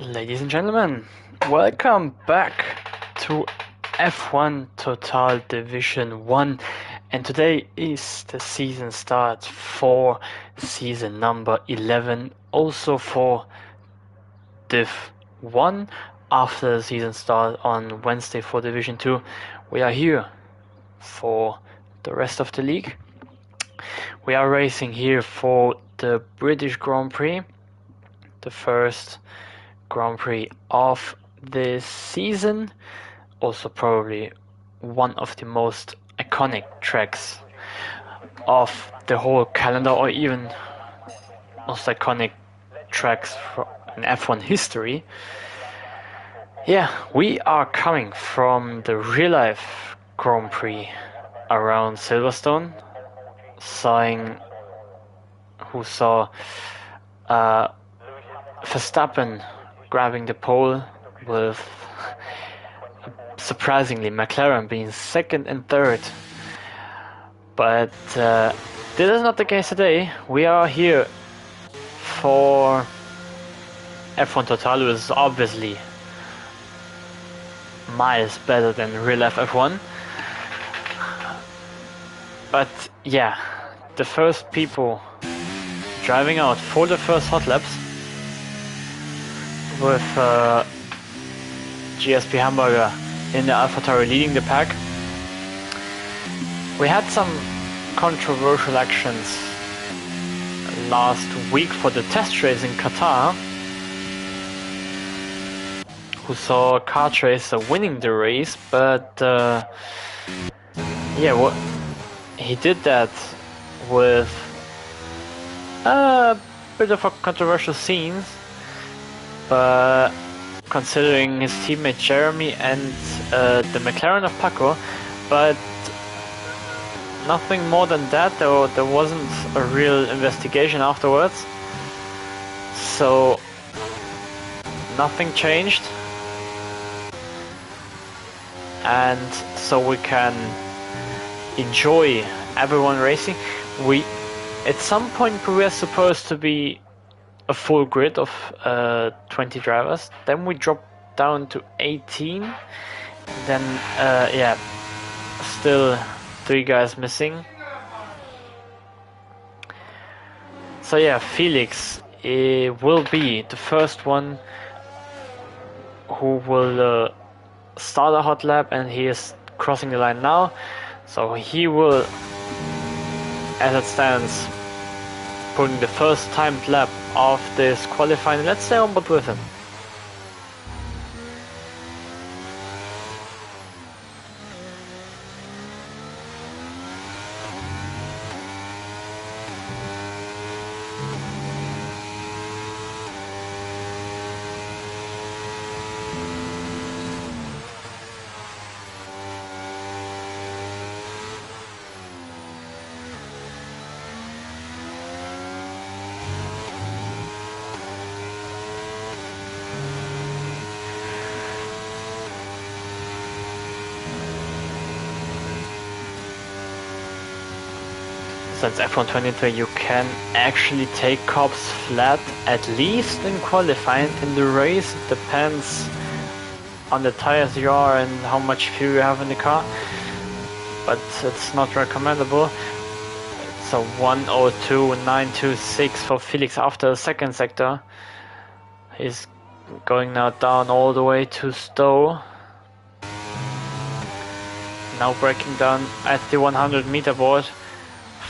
Ladies and gentlemen, welcome back to F1 Total Division 1, and today is the season start for season number 11, also for Div 1. After the season start on Wednesday for Division 2, we are here for the rest of the league. We are racing here for the British Grand Prix, the first Grand Prix of this season, also probably one of the most iconic tracks of the whole calendar, or even most iconic tracks in F1 history. Yeah, we are coming from the real life Grand Prix around Silverstone, who saw Verstappen grabbing the pole, with surprisingly McLaren being second and third. But this is not the case today. We are here for F1 Total, which is obviously miles better than real life F1. But yeah, the first people driving out for the first hot laps, with GSP Hamburger in the AlphaTauri leading the pack. We had some controversial actions last week for the test race in Qatar, who saw a kart racer winning the race, but he did that with a bit of a controversial scenes. But considering his teammate Jeremy and the McLaren of Paco, but nothing more than that. There wasn't a real investigation afterwards, so nothing changed, and so we can enjoy everyone racing. At some point we were supposed to be a full grid of 20 drivers, then we dropped down to 18, then still 3 guys missing. So yeah, Felix will be the first one who will start a hot lap, and he is crossing the line now, so he will, as it stands, putting the first timed lap of this qualifying. Let's stay on board with him. Since F1 23 you can actually take cops flat, at least in qualifying. In the race it depends on the tires you are and how much fuel you have in the car, but it's not recommendable. It's a 1:02.926 for Felix after the second sector. He's going now down all the way to Stowe, now braking down at the 100-meter board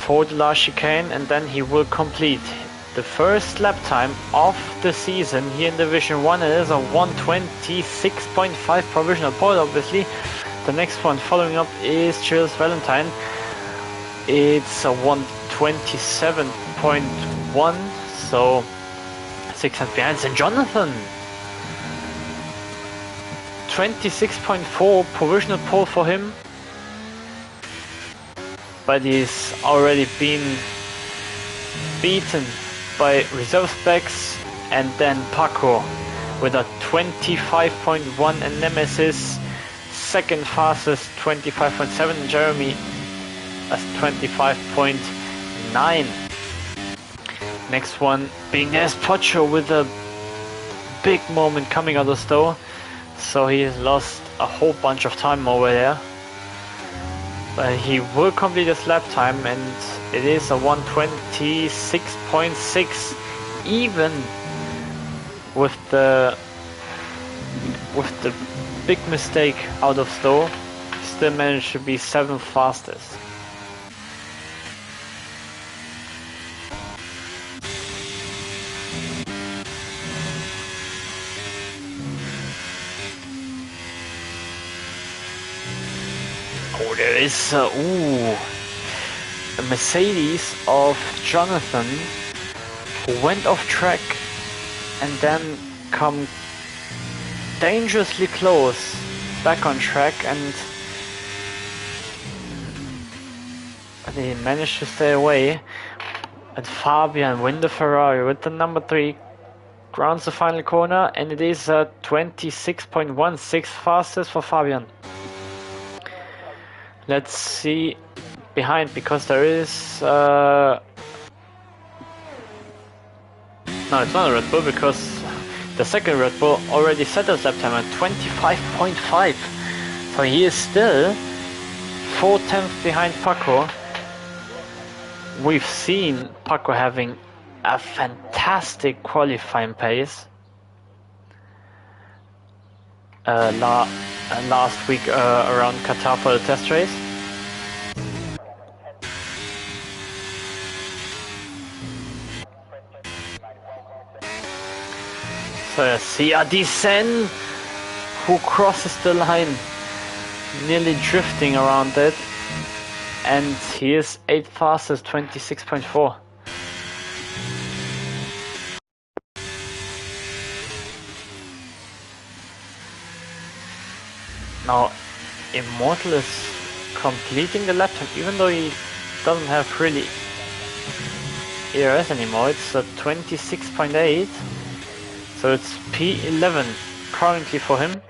for the last chicane, and then he will complete the first lap time of the season here in Division 1. It is a 1:26.5 provisional pole, obviously. The next one following up is Jules Valentine. It's a 1:27.1, so 6 seconds behind. St. Jonathan, 26.4 provisional pole for him, but he's already been beaten by reserve specs, and then Paco with a 25.1, and Nemesis second fastest 25.7, Jeremy as 25.9. Next one being Pocho with a big moment coming out of Stowe, so he has lost a whole bunch of time over there. But he will complete his lap time, and it is a 126.6, even with the big mistake out of Stowe. Still managed to be 7th fastest. Oh, there is a Mercedes of Jonathan, who went off track and then come dangerously close back on track, and they managed to stay away. And Fabian win the Ferrari with the number 3, rounds the final corner, and it is a 26.16 fastest for Fabian. Let's see behind, because there is no, it's not a Red Bull, because the second Red Bull already set his lap time at 25.5, so he is still 4/10 behind Paco. We've seen Paco having a fantastic qualifying pace last week around Qatar for the test race. So see a descent who crosses the line, nearly drifting around it, and he is 8th fastest, 26.4. Now Immortal is completing the lap time, even though he doesn't have really ERS anymore. It's a 26.8, so it's P11 currently for him.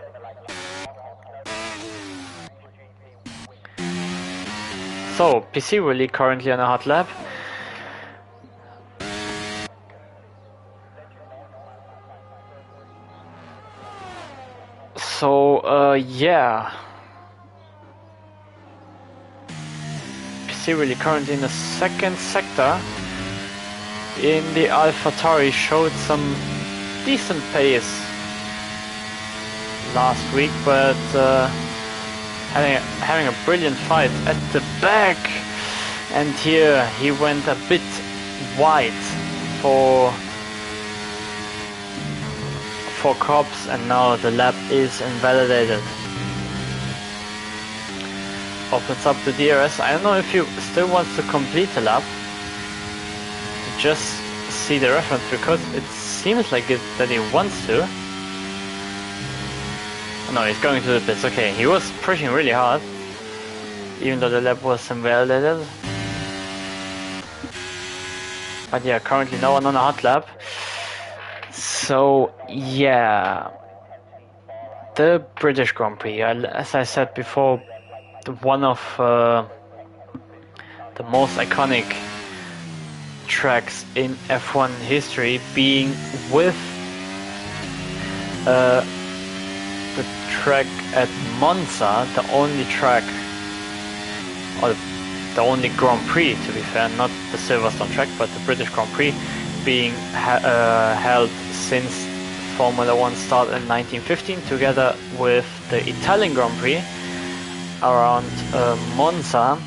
So PC really currently on a hot lap. So yeah, PC really currently in the second sector. In the AlphaTauri showed some decent pace last week, but having a brilliant fight at the back, and here he went a bit wide for cops, and now the lap is invalidated. Opens up the DRS. I don't know if he still wants to complete the lap, just see the reference, because it seems like that he wants to. No, he's going to the pits. Okay, he was pushing really hard, even though the lap was invalidated. But yeah, currently no one on a hot lap. So yeah, the British Grand Prix, as I said before, one of the most iconic tracks in F1 history, being with the track at Monza, the only track, or the only Grand Prix, to be fair, not the Silverstone track, but the British Grand Prix, being held since Formula 1 started in 1915, together with the Italian Grand Prix around Monza.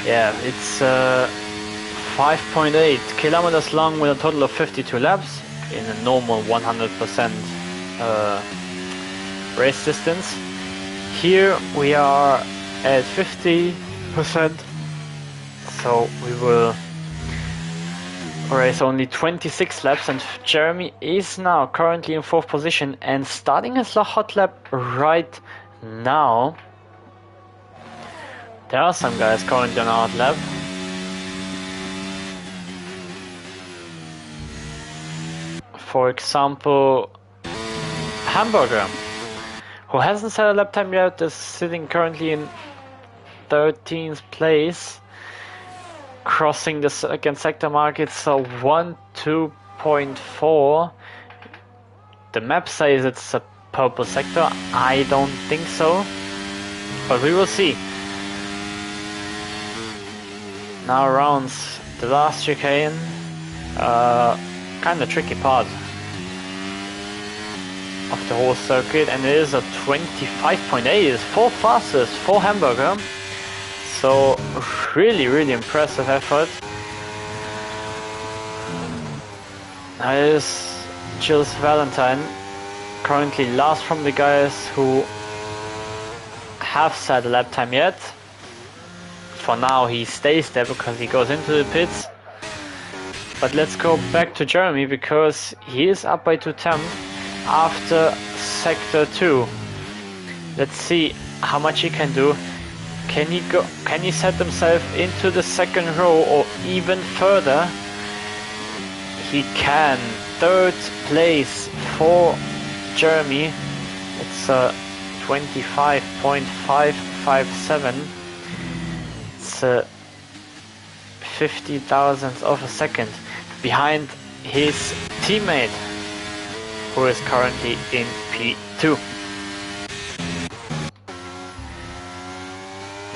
Yeah, it's 5.8 kilometers long with a total of 52 laps in a normal 100% race distance. Here we are at 50%, so we will race only 26 laps, and Jeremy is now currently in 4th position and starting his hot lap right now. There are some guys currently on a hot lap. For example, Hamburger, who hasn't set a lap time yet, is sitting currently in 13th place, crossing the second sector mark. It's a 1-2.4. The map says it's a purple sector. I don't think so, but we will see. Now rounds the last chicane. Kind of tricky part of the whole circuit, and it is a 25.8. It's 4th fastest for Hamburger, so really impressive effort. Now it is Gilles Valentine, currently last from the guys who have set a lap time yet. For now he stays there because he goes into the pits. But let's go back to Jeremy, because he is up by 2 tenths after sector 2. Let's see how much he can do. Can he set himself into the second row or even further? He can. 3rd place for Jeremy. It's a 25.557. It's a 50 thousandths of a second behind his teammate, who is currently in P2.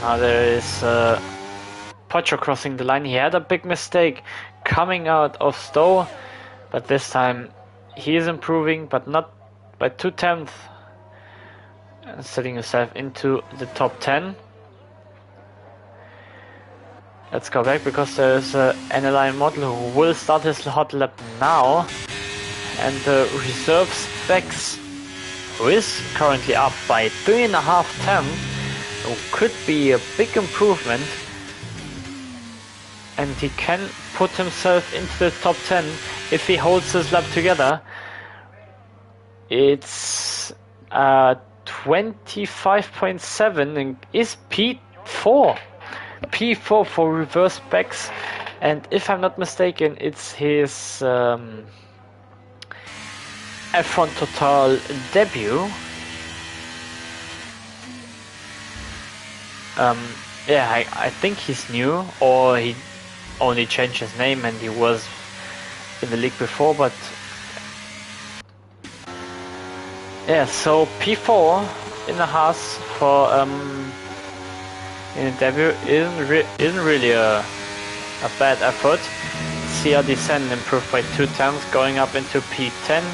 Now there is Pocho crossing the line. He had a big mistake coming out of Stowe, but this time he is improving, but not by 2 tenths, and setting himself into the top 10. Let's go back, because there's an NLI model who will start his hot lap now, and the reserve specs, who is currently up by 3.5 tenths, who could be a big improvement, and he can put himself into the top 10 if he holds his lap together. It's 25.7 and is P4. P4 for reverse specs, and if I'm not mistaken, it's his F1 Total debut. Yeah, I think he's new, or he only changed his name and he was in the league before, but yeah, so P4 in the Haas for in the debut isn't really a bad effort. CRD Sen improved by 2 tenths, going up into P10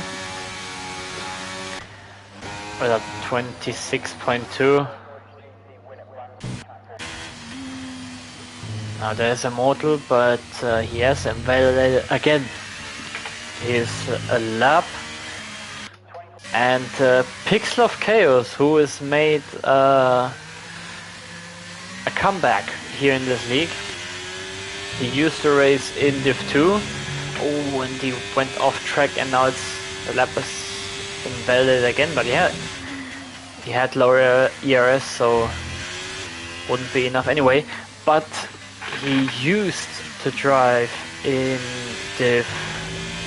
with a 26.2. Now there's a Mortal, but he has invalidated again his lap. And Pixel of Chaos, who has made a comeback here in this league. He used to race in Div 2. Oh, and he went off track, and now the lap is invalidated again. But yeah, he had lower ERS, so wouldn't be enough anyway. But he used to drive in Div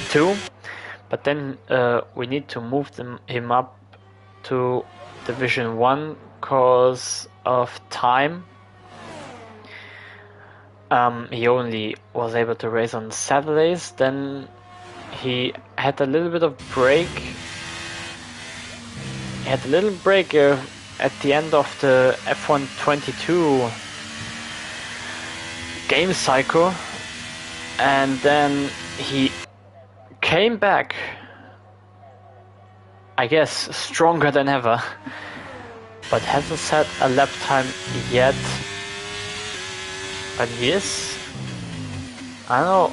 2, but then we need to move him up to Division 1 because of time. He only was able to race on Saturdays. Then he had a little bit of break. He had a little break at the end of the F1 22 game cycle, and then he came back, I guess, stronger than ever, but hasn't set a lap time yet. But he is, I don't know,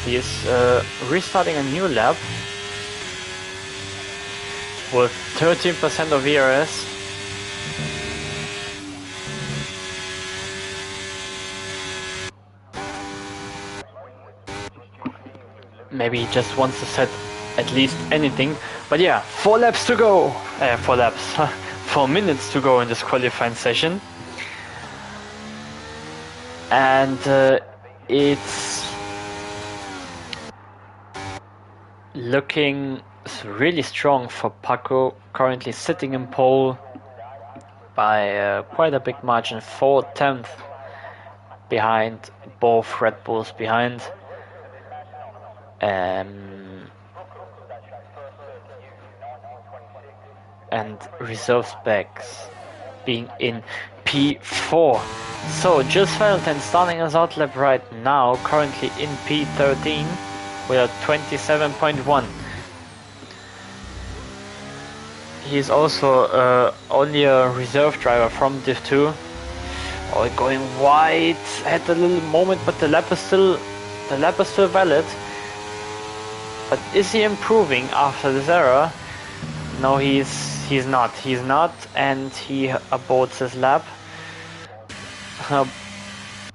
he is restarting a new lap with 13% of ERS. Maybe he just wants to set at least anything. But yeah, 4 laps to go. 4 laps. 4 minutes to go in this qualifying session. And it's looking really strong for Paco, currently sitting in pole. by quite a big margin, 4/10 behind both Red Bulls behind. And reserve specs being in P4. So Jules Felton starting his outlap right now, currently in P13 with a 27.1. He's also only a reserve driver from Div 2. Oh, going wide, had a little moment, but the lap is still valid. But is he improving after this error? No, he's not, and he aborts his lap.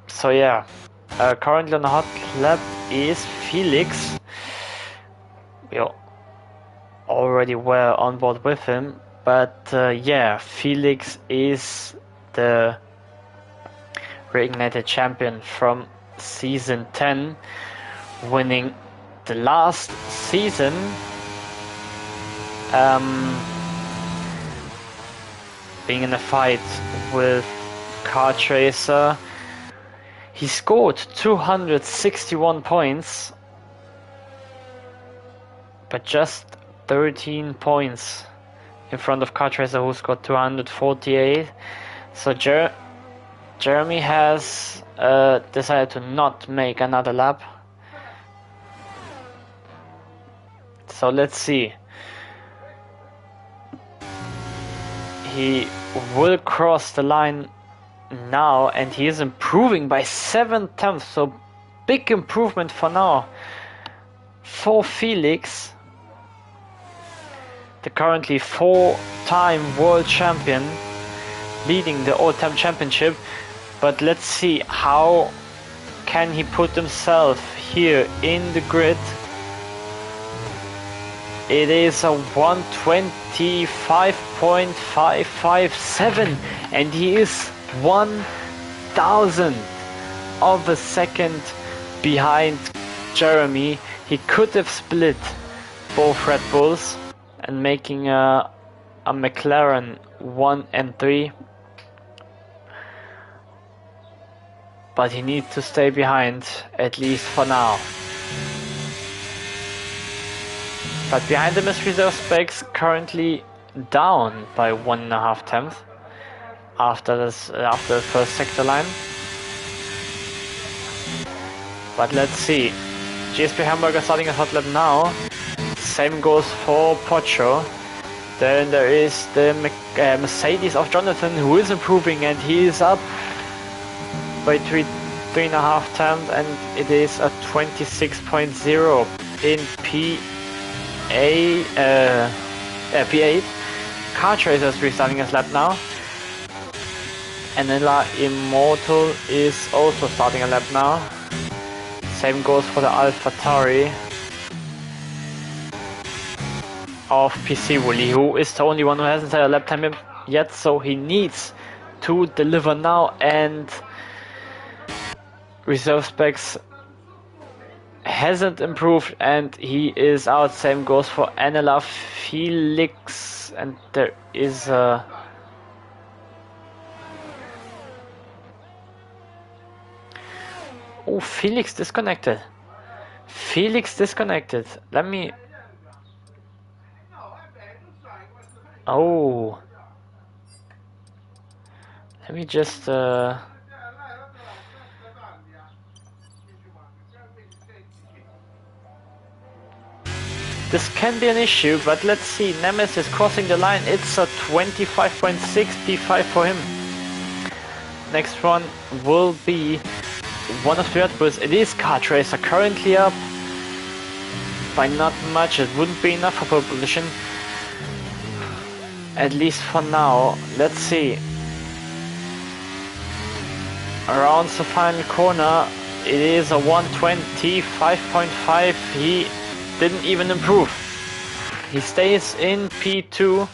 So yeah, currently on the hot lap is Felix. We already were on board with him, but yeah, Felix is the reignited champion from season 10, winning the last season. Being in a fight with Kart Racer. He scored 261 points, but just 13 points in front of Kart Racer, who scored 248. So Jeremy has decided to not make another lap. So let's see. He will cross the line now, and he is improving by 7/10, so big improvement for now for Felix, the currently 4-time world champion, leading the all-time championship. But let's see, how can he put himself here in the grid? It is a 125.557, and he is 1,000 of a second behind Jeremy. He could have split both Red Bulls and making a McLaren 1 and 3, but he needs to stay behind, at least for now. But behind him is reserve specs, currently down by 1.5 after the first sector line. But let's see. GSP Hamburger starting a hot lap now. Same goes for Pocho. Then there is the Mercedes of Jonathan, who is improving, and he is up by 3.5 tenths, and it is a 26.0 in P8. Kart Racer is restarting his lap now. Anila Immortal is also starting a lap now. Same goes for the AlphaTauri of PC Wooly, who is the only one who hasn't had a lap time yet, so he needs to deliver now, and reserve specs hasn't improved and he is out. Same goes for Anela Felix, and there is a oh, Felix disconnected. Let me just this can be an issue, but let's see. Nemesis crossing the line. It's a 25.65 for him. Next one will be one of the Red Bulls. It is Kart Racer, currently up by not much. It wouldn't be enough for pole position, at least for now. Let's see. Around the final corner, it is a 125.5. He didn't even improve. He stays in P2.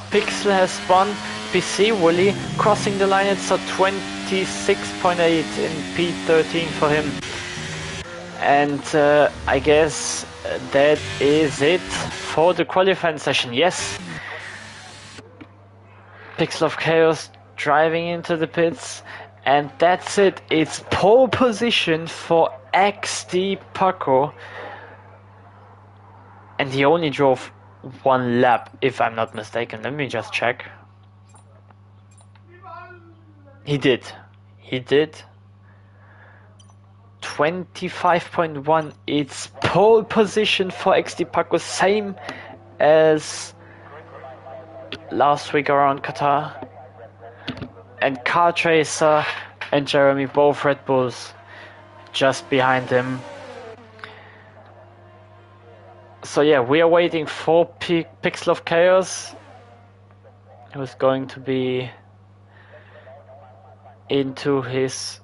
Pixel has spun. PC Wooly crossing the line. It's a 26.8 in P13 for him. And I guess that is it for the qualifying session. Yes. Pixel of Chaos driving into the pits, and that's it. It's pole position for XD Paco, and he only drove one lap, if I'm not mistaken. Let me just check. He did. 25.1. It's pole position for XD Paco, same as last week around Qatar. And Car Tracer and Jeremy, both Red Bulls, just behind him. So yeah, we are waiting for Pixel of Chaos, who's going to be into his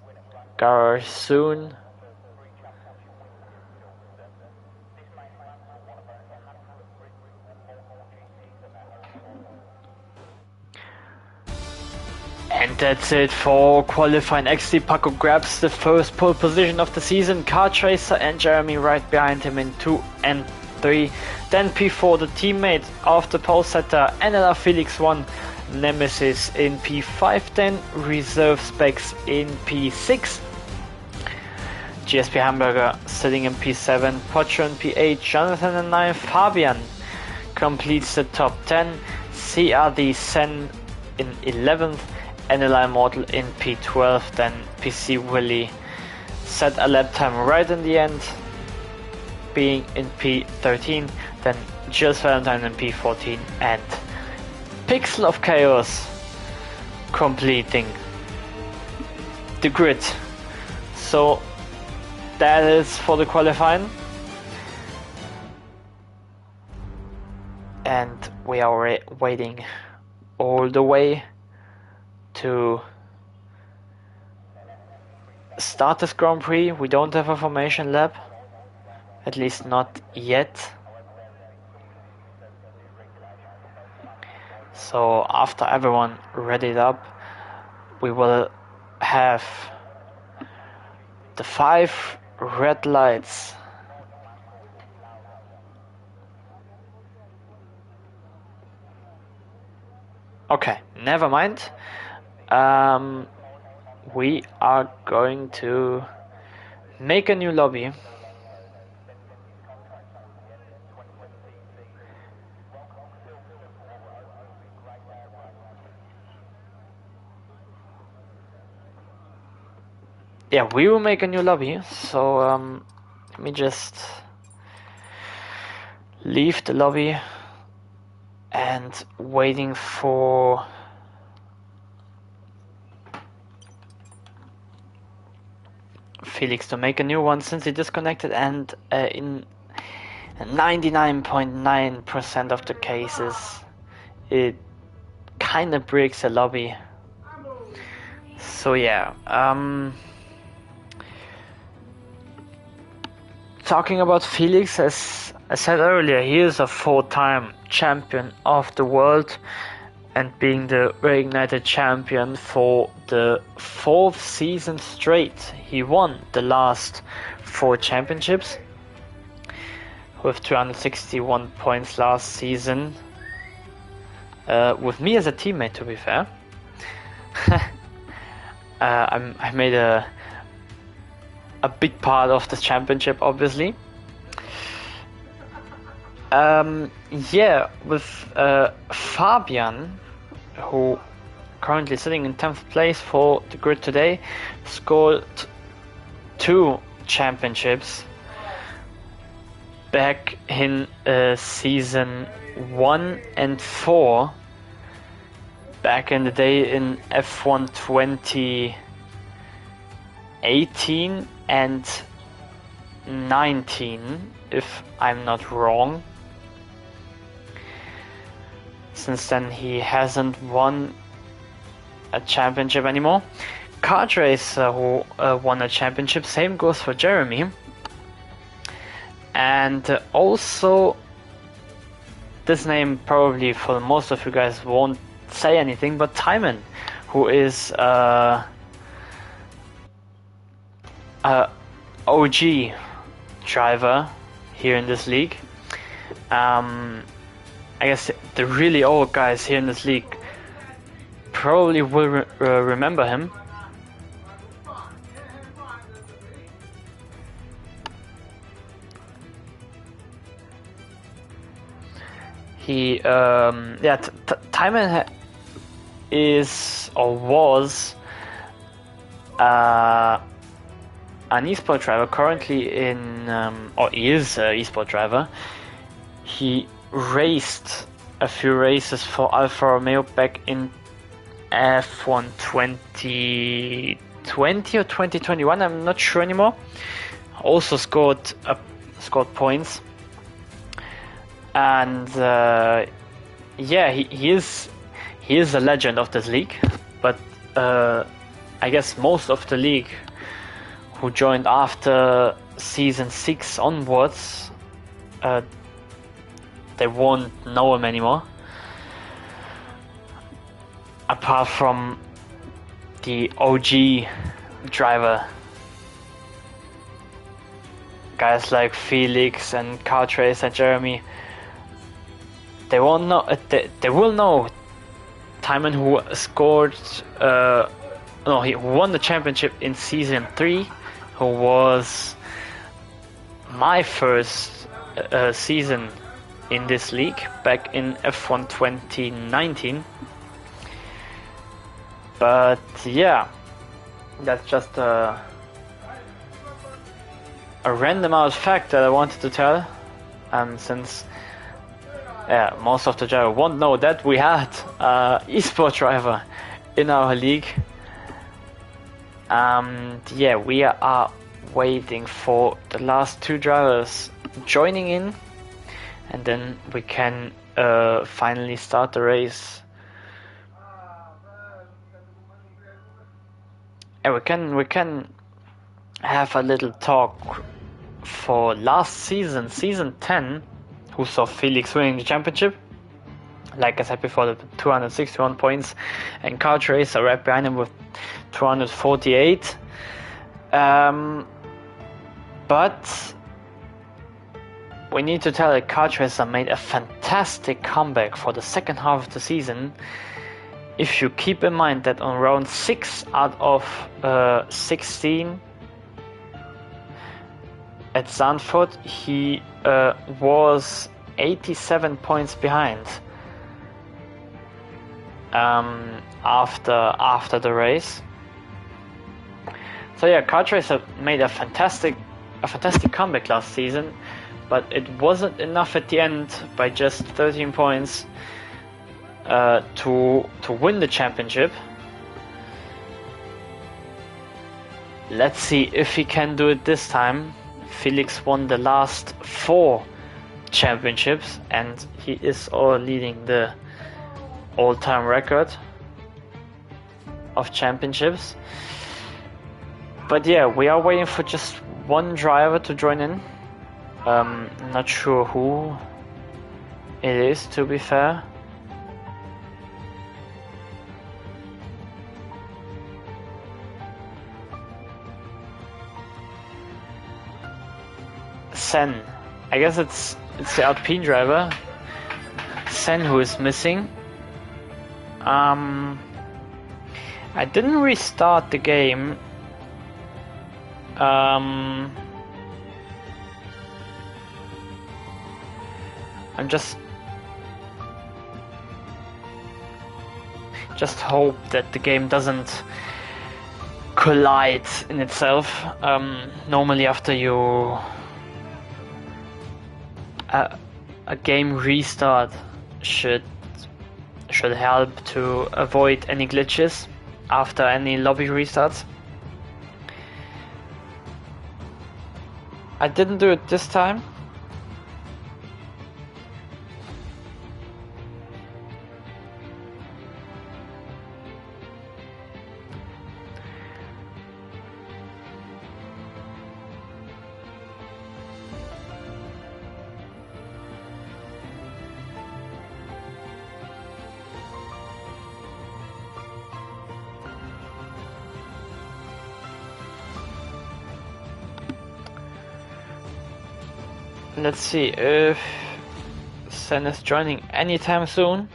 garage soon. And that's it for qualifying. XD Paco grabs the first pole position of the season. Car Tracer and Jeremy right behind him in 2 and 3. Then P4, the teammate of the pole setter, NLR Felix 1, Nemesis in P5, then Reserve Specs in P6. GSP Hamburger sitting in P7, Pocho in P8, Jonathan in 9, Fabian completes the top 10, CRD Sen in 11th, NLI Immortal in P12, then PC Willy set a lap time right in the end, being in P13, then Jules Valentine in P14, and Pixel of Chaos completing the grid. So that is for the qualifying, and we are waiting all the way to start this Grand Prix. We don't have a formation lap, at least not yet. So after everyone readied up, we will have the 5 red lights. Okay, never mind. We are going to make a new lobby. Yeah, we will make a new lobby. So let me just leave the lobby and waiting for Felix to make a new one, since he disconnected, and in 99.9% of the cases it kind of breaks the lobby. So yeah, talking about Felix, as I said earlier, he is a 4-time champion of the world, and being the Reignited champion for the 4th season straight. He won the last 4 championships with 261 points last season, with me as a teammate, to be fair. I made a big part of the championship, obviously. Yeah, with Fabian, who currently sitting in 10th place for the grid today, scored 2 championships back in season 1 and 4, back in the day in F1 2018 and 19, if I'm not wrong. Since then he hasn't won a championship anymore. Kart Racer, who won a championship, same goes for Jeremy. And also, this name probably for most of you guys won't say anything, but Timon, who is OG driver here in this league. I guess the really old guys here in this league probably will remember him. He, yeah, Timon is or was an esport driver currently in, or is an esport driver. He raced a few races for Alfa Romeo back in F1 2020 or 2021, I'm not sure anymore. Also scored points. And yeah, he is a legend of this league, but I guess most of the league who joined after season 6 onwards, they won't know him anymore, apart from the OG driver, guys like Felix and Cartrace and Jeremy. They won't know. They will know Timon, who scored. No, he won the championship in season 3, who was my first season in this league back in F1 2019. But yeah, that's just a random out fact that I wanted to tell, since most of the driver won't know that we had esport driver in our league. Yeah, we are waiting for the last 2 drivers joining in, and then we can finally start the race. And we can have a little talk for last season, season 10, who saw Felix winning the championship. Like I said before, the 261 points, and Cartrace are right behind him with 248. But we need to tell that Cartrace made a fantastic comeback for the second half of the season. If you keep in mind that on round 6 out of 16 at Zandvoort, he was 87 points behind after the race. So yeah, Cartrace made a fantastic comeback last season, but it wasn't enough at the end by just 13 points to win the championship. Let's see if he can do it this time. Felix won the last 4 championships, and he is all leading the all-time record of championships. But yeah, we are waiting for just one driver to join in. Not sure who it is, to be fair. Sen. I guess it's the Alpine driver, Sen, who is missing. I didn't restart the game. I'm just hope that the game doesn't collide in itself. Normally after you a game restart should help to avoid any glitches after any lobby restarts. I didn't do it this time. Let's see if Sen is joining anytime soon.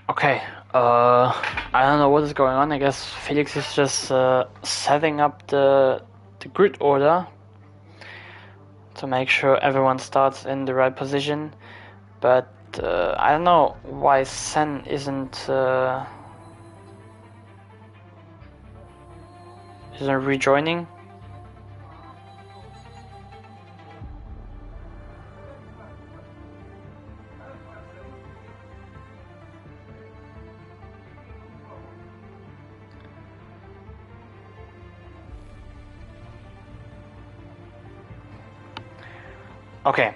Okay, I don't know what is going on. I guess Felix is just setting up the grid order to make sure everyone starts in the right position. But I don't know why Sen isn't rejoining. Okay,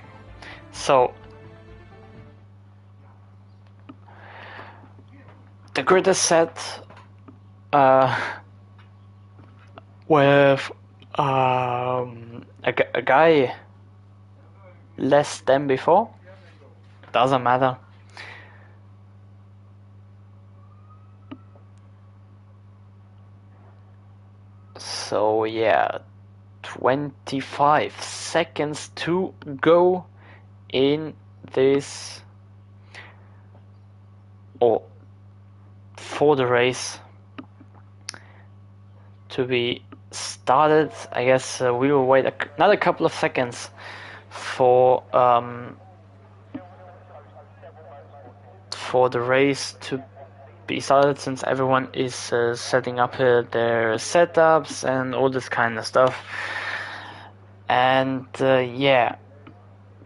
so the grid is set with a guy less than before. Doesn't matter. So yeah, 25 seconds to go in this, or for the race to be started. I guess we will wait another couple of seconds for the race to be started, since everyone is setting up their setups and all this kind of stuff. And yeah,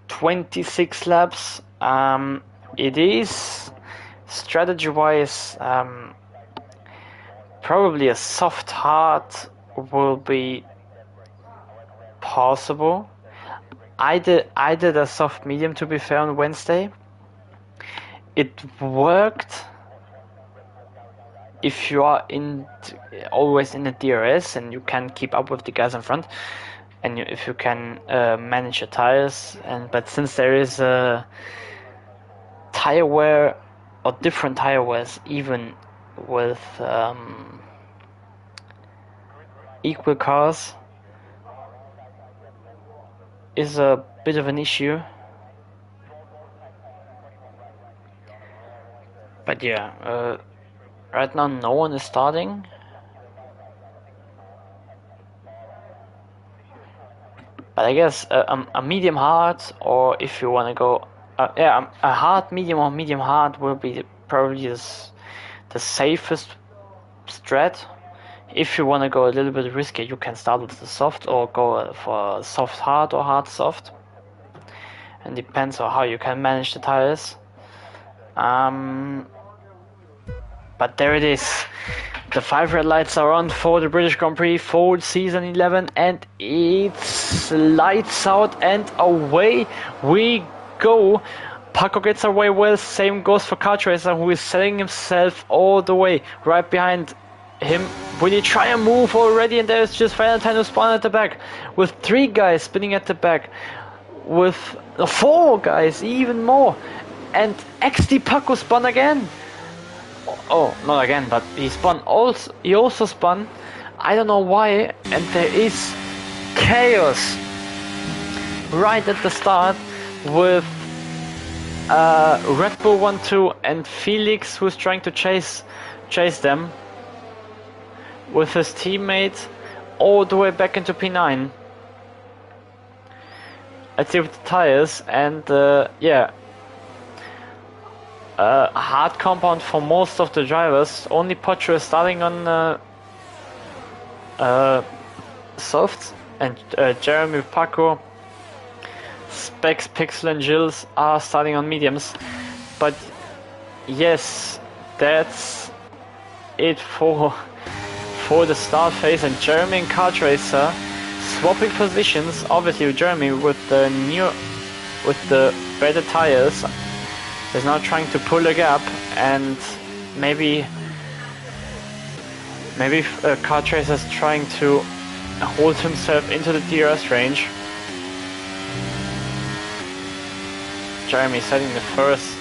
26 laps. It is strategy-wise probably a soft hard will be possible. I did a soft medium, to be fair, on Wednesday. It worked if you are always in the DRS and you can keep up with the guys in front, and if you can manage your tires. But since there is a tire wear or different tire wears, even with equal cars, is a bit of an issue. But yeah, right now no one is starting. But I guess a medium hard, or if you want to go, a hard medium or medium hard will be probably the safest strat. If you want to go a little bit risky, you can start with the soft or go for soft hard or hard soft. And depends on how you can manage the tires. But there it is. The 5 red lights are on for the British Grand Prix for season 11, and it's lights out and away we go. Paco gets away well, same goes for Kart Racer, who is setting himself all the way right behind him. Will he try and move already? And there's just Valentine who spawned at the back, with 3 guys spinning at the back, with 4 guys, even more. And XD Paco spun again. Oh, not again, but he also spun. I don't know why, and there is chaos right at the start with Red Bull 1-2 and Felix, who's trying to chase them with his teammate all the way back into P9. Let's see with the tires, and yeah. Hard compound for most of the drivers. Only Potro is starting on softs, and Jeremy, Paco, Specs, Pixel and Gilles are starting on mediums. But yes, that's it for the start phase, and Jeremy and Kart Racer swapping positions. Obviously Jeremy with the better tires is now trying to pull a gap, and maybe Kart Racer is trying to hold himself into the DRS range. Jeremy setting the first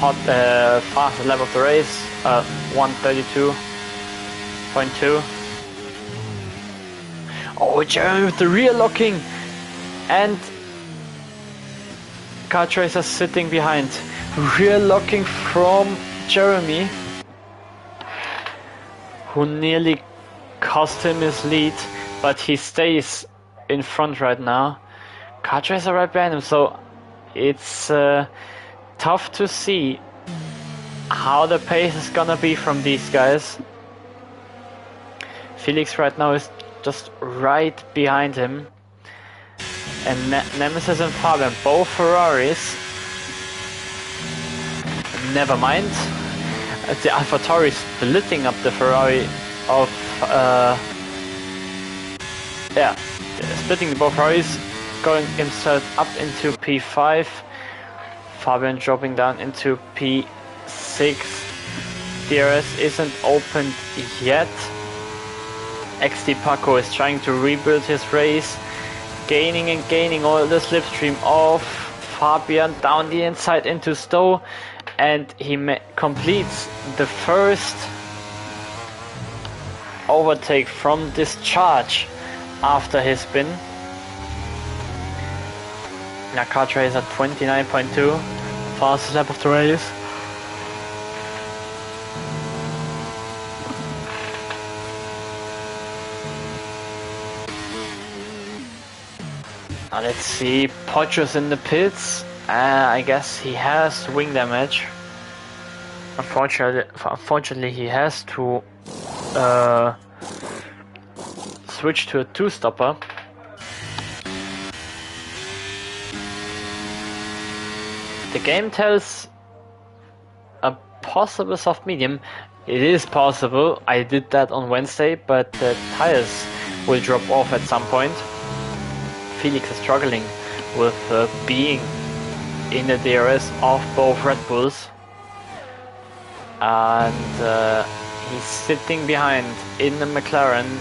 fastest lap of the race, 1:32.2. Oh, Jeremy with the rear locking, and Kart Racer sitting behind. Rear locking from Jeremy, who nearly cost him his lead, but he stays in front right now. Kartracer are right behind him, so it's tough to see how the pace is gonna be from these guys. Felix right now is just right behind him, and Nemesis and Fabian, both Ferraris. Never mind, the AlphaTauri splitting up the Ferrari of splitting both Ferraris, going inside up into P5. Fabian dropping down into P6. DRS isn't opened yet. XD Paco is trying to rebuild his race, gaining and gaining all the slipstream of Fabian down the inside into Stowe, and he completes the first overtake from this charge after his spin. Now Kartracer is at 29.2, fastest lap of the race. Now let's see, Pocho's in the pits. I guess he has wing damage. Unfortunately he has to switch to a two-stopper. The game tells a possible soft medium. It is possible, I did that on Wednesday, but the tires will drop off at some point. Felix is struggling with being in the DRS of both Red Bulls, and he's sitting behind in the McLaren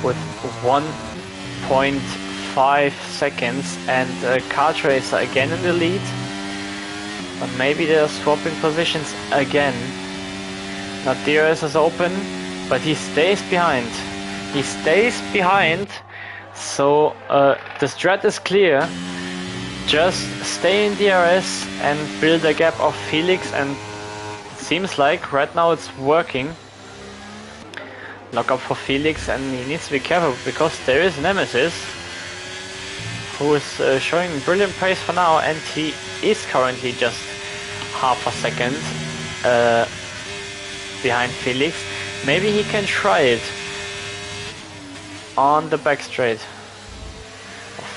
with 1.5 seconds, and Kartracer again in the lead, but maybe they're swapping positions again. Now DRS is open, but he stays behind. He stays behind. So the strat is clear. Just stay in DRS and build a gap of Felix, and it seems like right now it's working. Lock up for Felix, and he needs to be careful because there is Nemesis, who is showing brilliant pace for now, and he is currently just half a second behind Felix. Maybe he can try it on the back straight.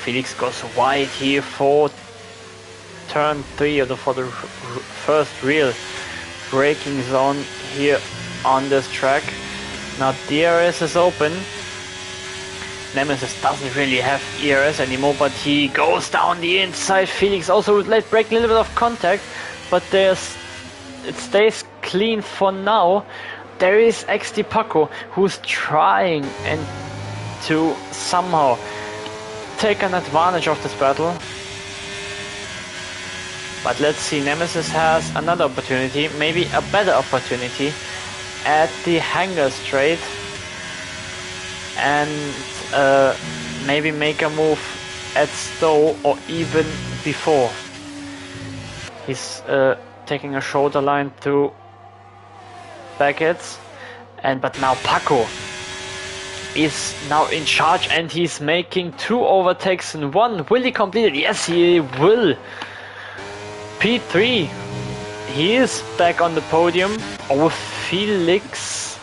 Felix goes wide here for turn 3, or for the first real braking zone here on this track. Now DRS is open. Nemesis doesn't really have ERS anymore, but he goes down the inside. Felix also let break a little bit of contact, but it stays clean for now. There is XD Paco, who's trying and to somehow take an advantage of this battle. But let's see, Nemesis has another opportunity, maybe a better opportunity, at the hangar straight, and maybe make a move at Stowe or even before. He's taking a shoulder line through Beckett's, but now Paco is now in charge, and he's making 2 overtakes in 1. Will he complete it? Yes, he will. P3. He is back on the podium. Oh, Felix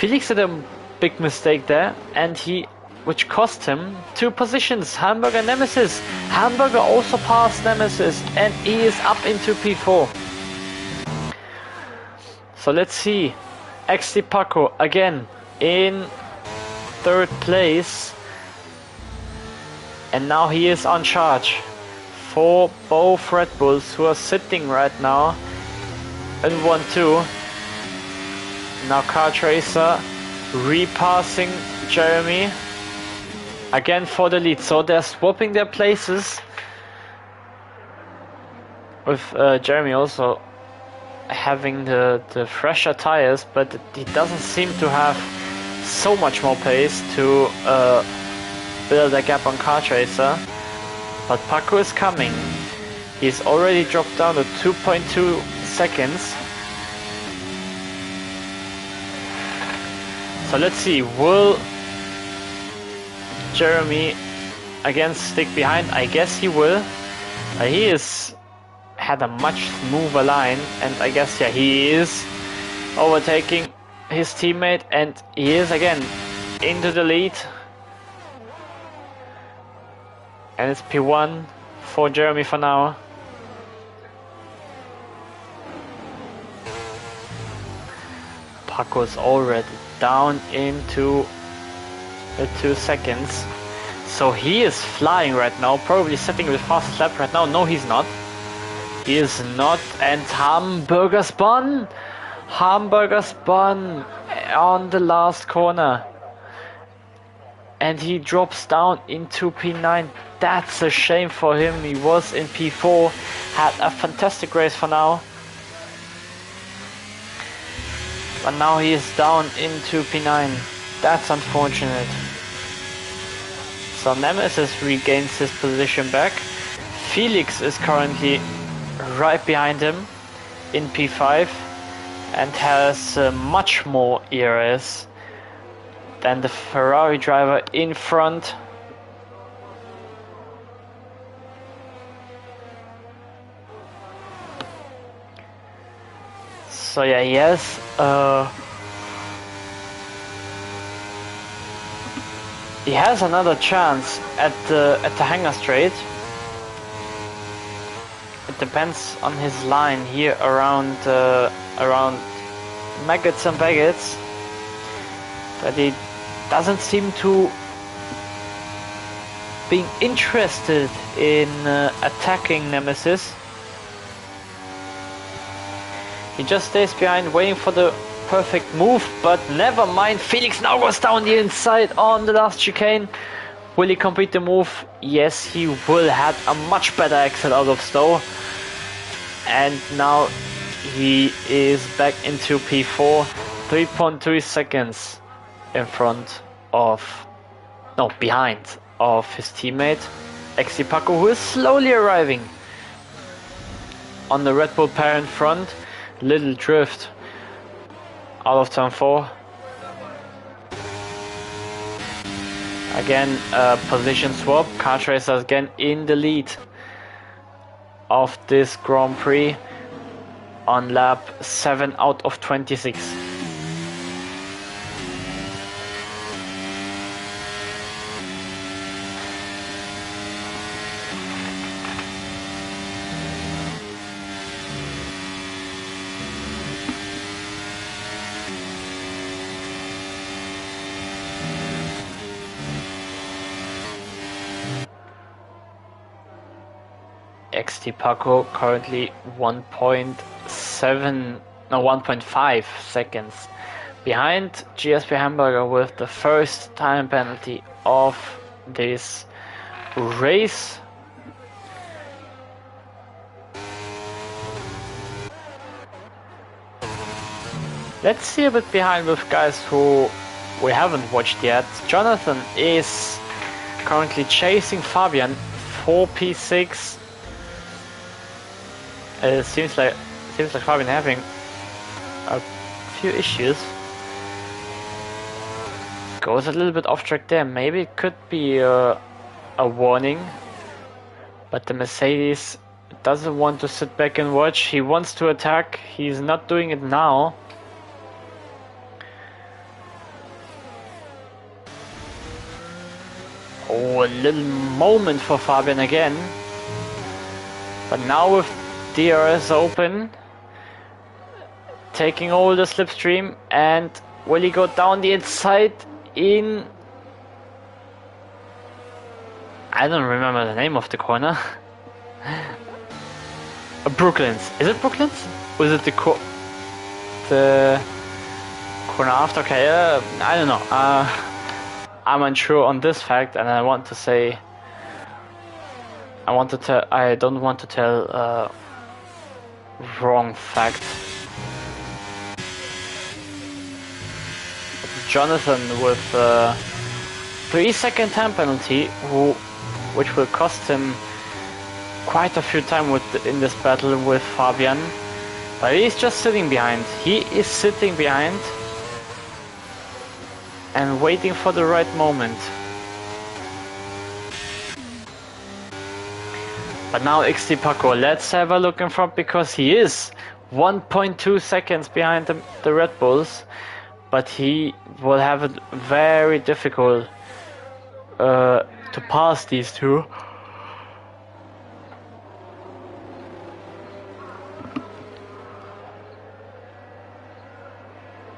did a big mistake there, and which cost him 2 positions. Hamburger Nemesis. Hamburger also passed Nemesis, and he is up into P4. So let's see. XD Paco again in 3rd place, and now he is on charge for both Red Bulls, who are sitting right now in 1-2. Now Kartracer repassing Jeremy again for the lead, so they're swapping their places, with Jeremy also having the fresher tires, but he doesn't seem to have so much more pace to build a gap on Kartracer. But Paco is coming. He's already dropped down to 2.2 seconds. So let's see, will Jeremy again stick behind? I guess he will. He had a much smoother line, and I guess, yeah, he is overtaking his teammate, and he is again into the lead. And it's P1 for Jeremy for now. Paco's already down into the 2 seconds. So he is flying right now, probably setting the fastest lap right now. No, he's not. He is not. And Hamburger spun on the last corner. And he drops down into P9. That's a shame for him. He was in P4. Had a fantastic race for now. But now he is down into P9. That's unfortunate. So Nemesis regains his position back. Felix is currently right behind him in P5 and has much more ERS than the Ferrari driver in front. So yeah, he has another chance at the hangar straight. It depends on his line here around Maggots and Baggots, but he doesn't seem to being interested in attacking Nemesis. He just stays behind waiting for the perfect move, but never mind. Felix now goes down the inside on the last chicane. Will he complete the move? Yes, he will. Had a much better exit out of Stowe. And now he is back into P4, 3.3 seconds in front of, no, behind of his teammate, XT Paco, who is slowly arriving on the Red Bull pair in front. Little drift out of turn 4. Again, position swap. Kart Racers again in the lead of this Grand Prix on lap 7 out of 26. XT Paco currently 1.5 seconds behind GSP Hamburger with the first time penalty of this race. Let's see a bit behind with guys who we haven't watched yet. Jonathan is currently chasing Fabian for P6. It seems like Fabian having a few issues. Goes a little bit off track there. Maybe it could be a warning, but the Mercedes doesn't want to sit back and watch. He wants to attack. He's not doing it now. Oh, a little moment for Fabian again. But now with DRS open, taking over the slipstream, and will he go down the inside in... I don't remember the name of the corner. Brooklands. Is it Brooklands? Or is it the corner after? Okay, I don't know. I'm unsure on this fact, and I want to say... I don't want to tell wrong fact. Jonathan with 3-second time penalty, which will cost him quite a few time in this battle with Fabian. But he's just sitting behind. He is sitting behind and waiting for the right moment. But now XT Paco, let's have a look in front, because he is 1.2 seconds behind the Red Bulls, but he will have it very difficult to pass these two.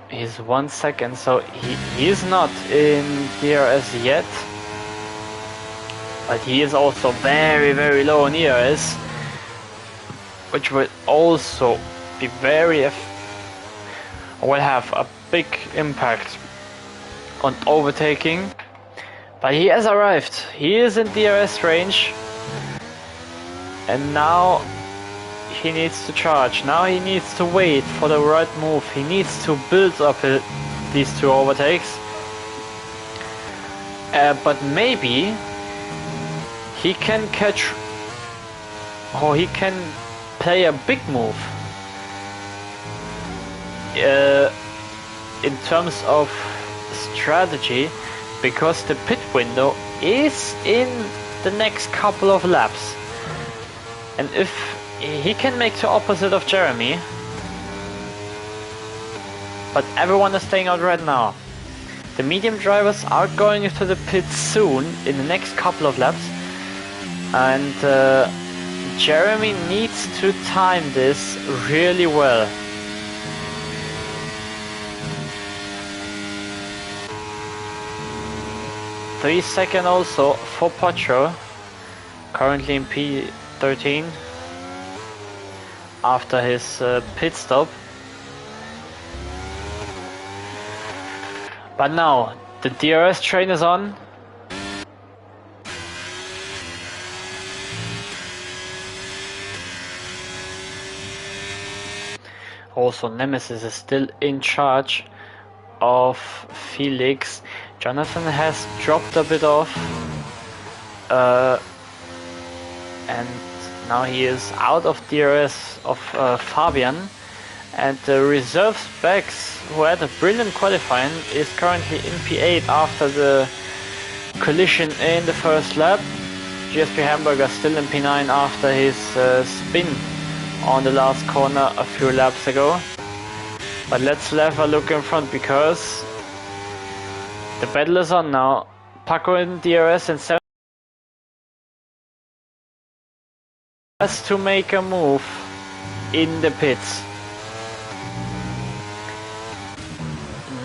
He's 1 second, so he is not in DRS yet. But he is also very, very low in ERS, which will also be will have a big impact on overtaking. But he has arrived. He is in DRS range, and now he needs to charge. Now he needs to wait for the right move. He needs to build up these two overtakes. But maybe he can catch, or he can play a big move in terms of strategy, because the pit window is in the next couple of laps, and if he can make the opposite of Jeremy, but everyone is staying out right now. The medium drivers are going into the pits soon in the next couple of laps. And Jeremy needs to time this really well. Three seconds also for Pacho, currently in P13 after his pit stop. But now the DRS train is on. Also, Nemesis is still in charge of Felix. Jonathan has dropped a bit off, and now he is out of DRS of Fabian. And the reserve specs, who had a brilliant qualifying, is currently in P8 after the collision in the first lap. GSP Hamburger still in P9 after his spin on the last corner a few laps ago. But let's have a look in front, because the battle is on now. Paco in DRS and 7 has to make a move in the pits.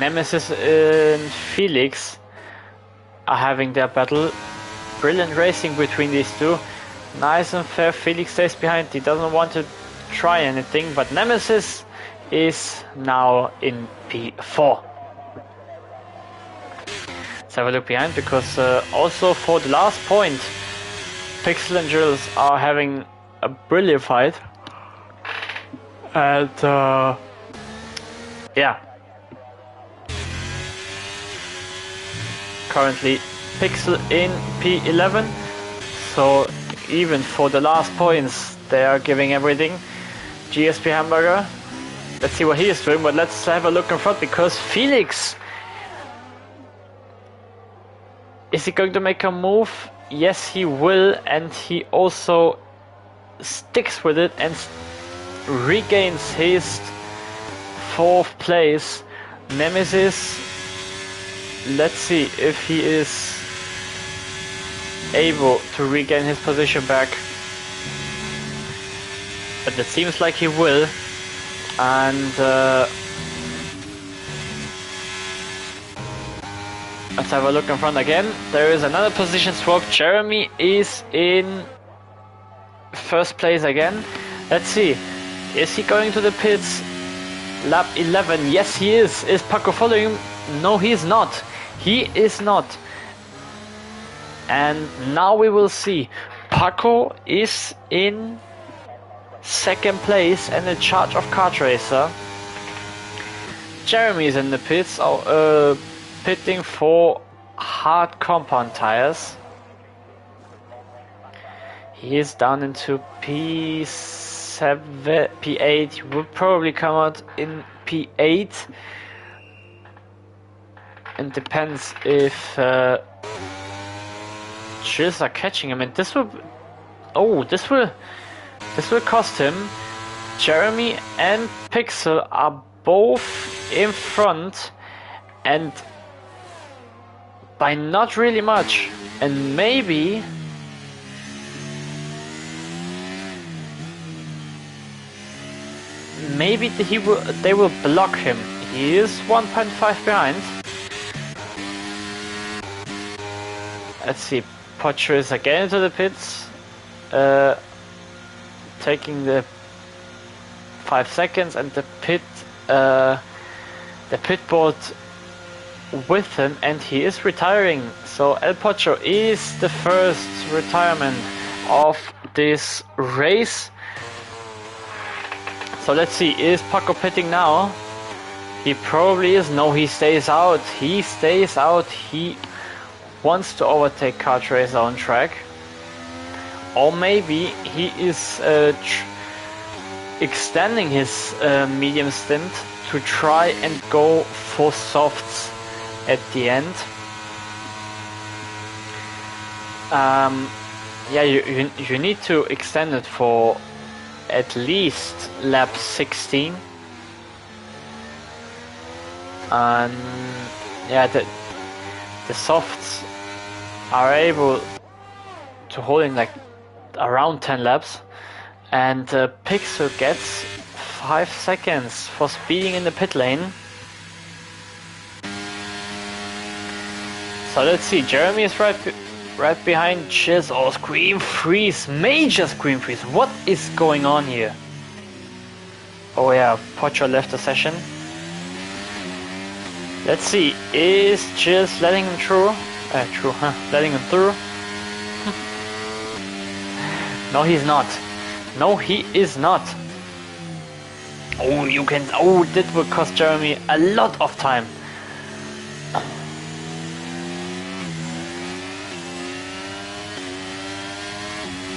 Nemesis and Felix are having their battle. Brilliant racing between these two. Nice and fair. Felix stays behind. He doesn't want to try anything, but Nemesis is now in P4. Let's have a look behind, because also for the last point, Pixel and Jules are having a brilliant fight. And yeah, currently Pixel in P11, so even for the last points they are giving everything. GSP Hamburger, let's see what he is doing, but let's have a look in front, because Felix, is he going to make a move? Yes, he will, and he also sticks with it and regains his 4th place. Nemesis, let's see if he is able to regain his position back, but it seems like he will. And let's have a look in front again. There is another position swap. Jeremy is in 1st place again. Let's see, is he going to the pits? Lap 11, yes he is. Is Paco following him? No, he is not. He is not. And now we will see. Paco is in 2nd place and in charge of Kart Racer. Jeremy is in the pits, pitting for hard compound tires. He is down into P6 P7, P8. He will probably come out in P8. And depends if Chills are catching him, and this will. Oh, this will cost him. Jeremy and Pixel are both in front, and by not really much. And maybe they will block him. He is 1.5 behind. Let's see, Pocho is again into the pits, taking the 5 seconds, and the pit board with him, and he is retiring. So El Pocho is the first retirement of this race. So let's see, is Paco pitting now? He probably is. No, he stays out. He stays out. He wants to overtake Kart Racer on track. Or maybe he is extending his medium stint to try and go for softs at the end. Yeah, you need to extend it for at least lap 16. And yeah, the softs are able to hold in like around 10 laps, and Pixel gets 5 seconds for speeding in the pit lane. So let's see, Jeremy is right behind Chiz. Oh, screen freeze, major screen freeze. What is going on here? Oh yeah, Pocho left the session. Let's see, is Chiz letting him through? Letting him through. No, he's not. No, he is not. Oh, you can. Oh, that will cost Jeremy a lot of time.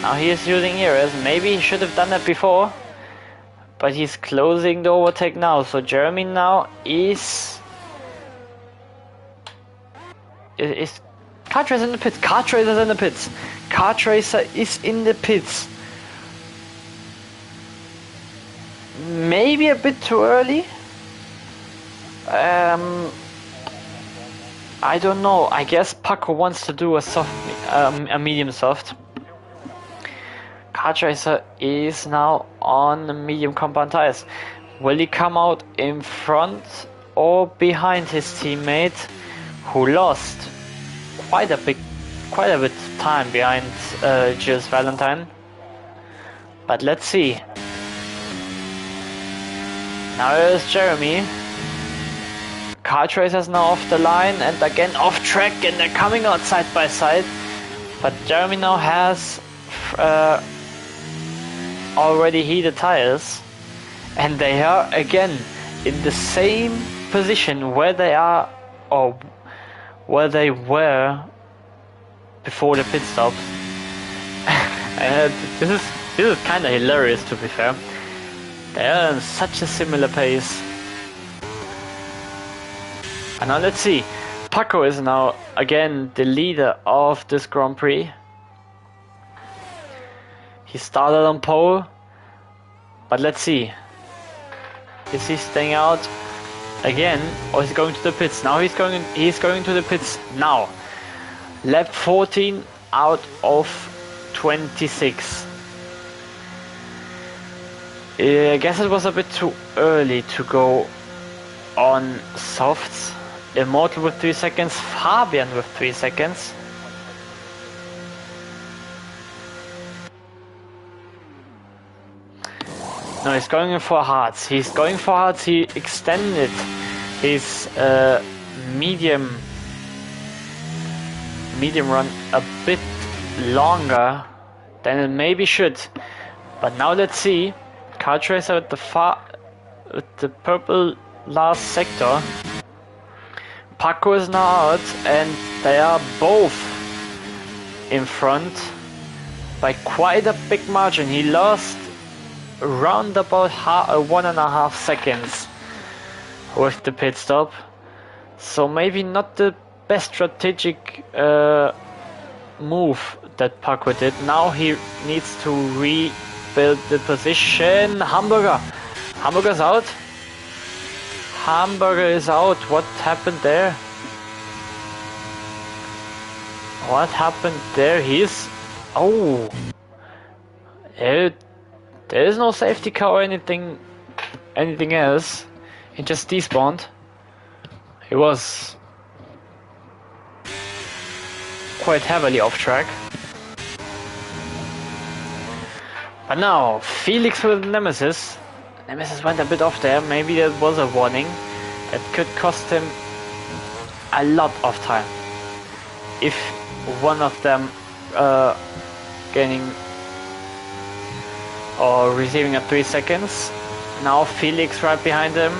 Now he is using ears. Maybe he should have done that before, but he's closing the overtake now. So Jeremy now is Kart Racer in the pits. Kart Racer's in the pits. Kart Racer is in the pits. Maybe a bit too early. I don't know. I guess Paco wants to do a medium soft. Kart Racer is now on the medium compound tires. Will he come out in front or behind his teammate, who lost quite a bit of time behind Gilles Valentine? But let's see. Now there's Jeremy. Kart Racer's now off the line and again off track, and they're coming out side by side. But Jeremy now has already heated tires, and they are again in the same position where they are, or where they were before the pit stop. This is kind of hilarious, to be fair. They are in such a similar pace. And now let's see. Paco is now again the leader of this Grand Prix. He started on pole, but let's see. Is he staying out again, or is he going to the pits? Now he's going to the pits now. Lap 14 out of 26. I guess it was a bit too early to go on softs. Immortal with 3 seconds, Fabian with 3 seconds. No, he's going for hards. He extended his medium run a bit longer than it maybe should. But now let's see. Kart Racer with the purple last sector. Paco is now out, and they are both in front by quite a big margin. He lost round about 1.5 seconds with the pit stop. So maybe not the best strategic move that Paco did. Now he needs to rebuild the position. Hamburger's out. Hamburger is out. What happened there? What happened there? He's... Oh! There is no safety car or anything else. He just despawned. He was quite heavily off track. But now, Felix with Nemesis. Nemesis went a bit off there. Maybe that was a warning. That could cost him a lot of time. If one of them gaining or receiving at 3 seconds. Now Felix right behind him.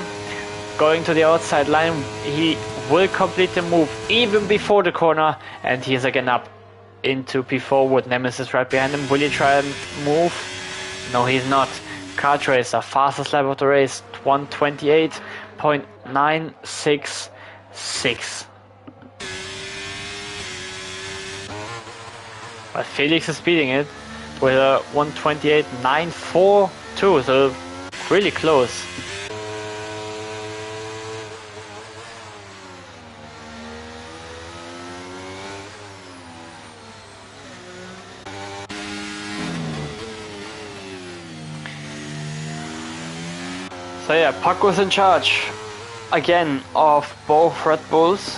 Going to the outside line. He will complete the move even before the corner. And he is again up into P4 with Nemesis right behind him. Will he try and move? No, he's not. Kart Racer, fastest lap of the race, 1:28.966. But Felix is beating it with a 1:28.942, so really close. So yeah, Paco's in charge again of both Red Bulls.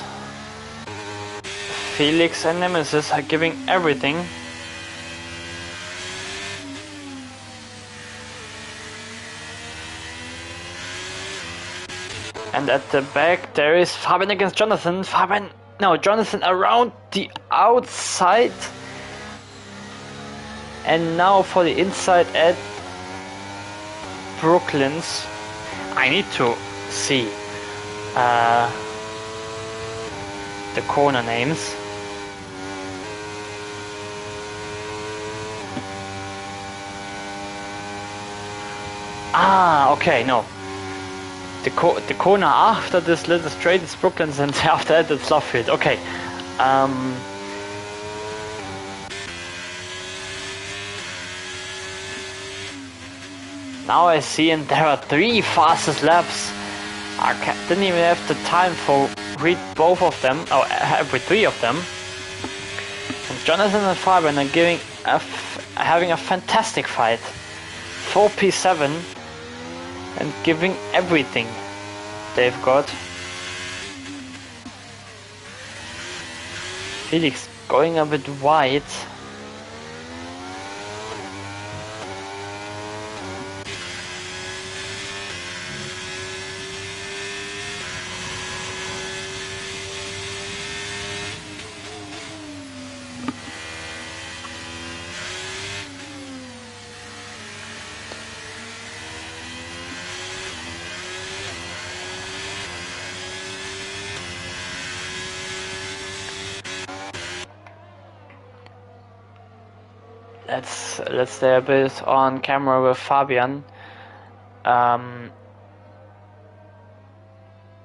Felix and Nemesis are giving everything. And at the back there is Fabian against Jonathan. Jonathan around the outside. And now for the inside at Brooklyn's. I need to see the corner names. Okay, no. The corner after this little straight is Brooklyn's, and after that it's Lovefield. Okay. Now I see, and there are 3 fastest laps. I didn't even have the time for read both of them, or every 3 of them. And Jonathan and Fabian are having a fantastic fight. 4P7 and giving everything they've got. Felix going a bit wide. Let's stay a bit on camera with Fabian,